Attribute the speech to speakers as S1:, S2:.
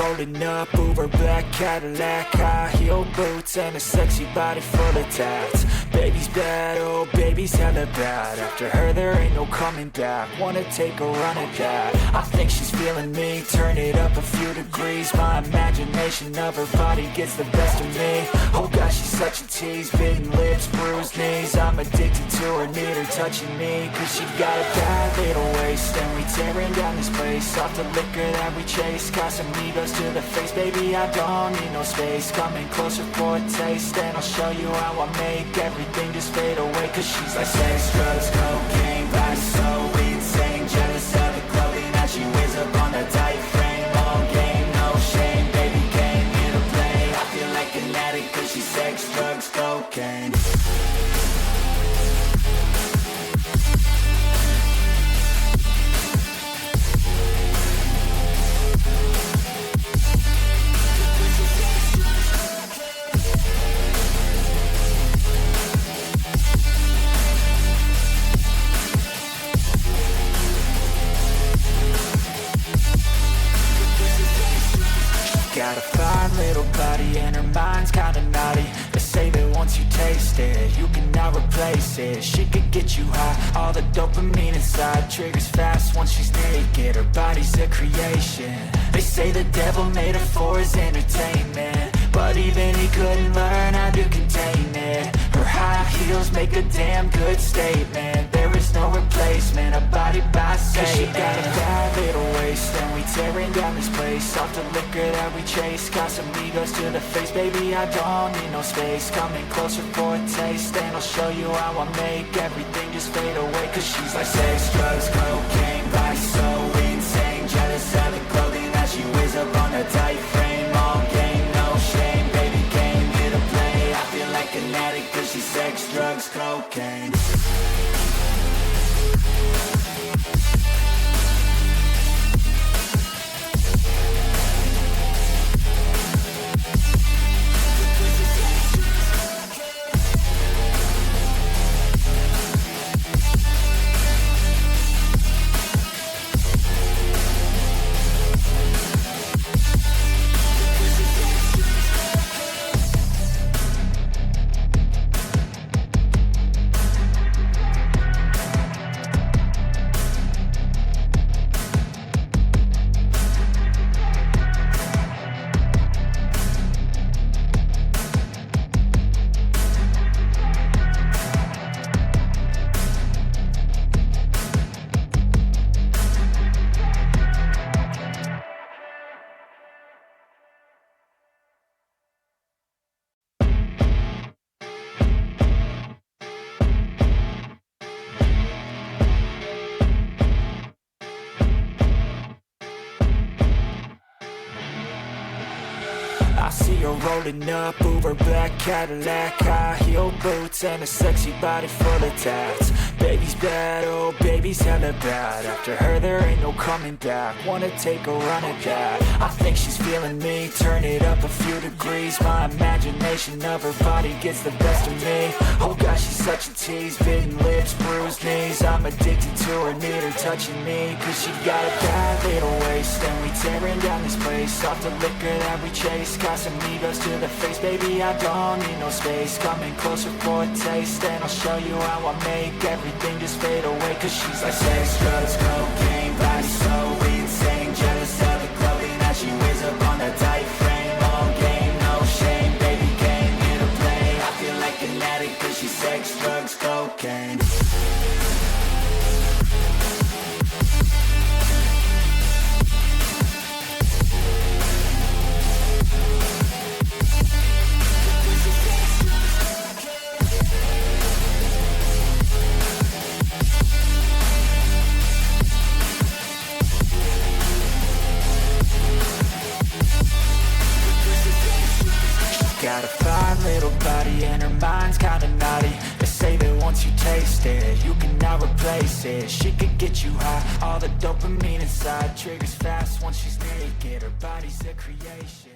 S1: rolling up, Uber black Cadillac, high heel boots and a sexy body full of tats. Baby's bad, oh baby's hella bad. After her there ain't no coming back. Wanna take a run at that. I think she's feeling me, turn it up a few degrees. My imagination of her body gets the best of me. Oh gosh, she's such a tease, bitten lips, bruised knees. I'm addicted to her, need her touching me. Cause she got a bad little waist, and we tearing down this place. Off the liquor that we chase, Casamigos to the face. Baby, I don't need no space. Coming closer for a taste, and I'll show you how I make everything just fade away. Cause she's like sex, drugs, cocaine, body so insane. Jealous of the clothing that she wears up on that tight frame. All game, no shame, baby came here to play. I feel like an addict cause she's sex, drugs, cocaine. Got a fine little body and her mind's kinda naughty. They say that once you taste it, you cannot replace it. She could get you high, all the dopamine inside triggers fast once she's naked. Her body's a creation. They say the devil made her for his entertainment, but even he couldn't learn how to contain it. Her high heels make a damn good statement. There is no replacement, a body by Satan. Cause she got a bad little waist, and we tearing down this place. Off the liquor that we chase, Casamigos to the face. Baby, I don't need no space. Coming closer for a taste, and I'll show you how I make everything just fade away. Cause she's like sex, drugs, cocaine, body so insane. Jealous of the clothing that she wears up on her tight frame. All game, no shame, baby came here to play. I feel like an addict cause she's sex, drugs, cocaine. I see her rolling up, Uber black Cadillac, high heel boots and a sexy body full of tats. Baby's bad, oh baby's hella bad. After her there ain't no coming back. Wanna take a run at that. I think she's feeling me, turn it up a few degrees. My imagination of her body gets the best of me. Oh gosh, she's such a tease, bitten lips, bruised knees. I'm addicted to her, need her touching me. Cause she got a bad little waist, and we tearing down this place. Off the liquor that we chase, Casamigos to the face. Baby, I don't need no space. Coming closer for a taste, and I'll show you how I make everything just fade away. Cause she's like sex, drugs, cocaine, body so insane. Jealous of the clothing that she wears up on that tight frame. All game, no shame, baby came here to play. I feel like an addict cause she's sex, drugs, cocaine. Got a fine little body and her mind's kinda naughty. They say that once you taste it, you cannot replace it. She could get you high, all the dopamine inside triggers fast once she's naked. Her body's a creation.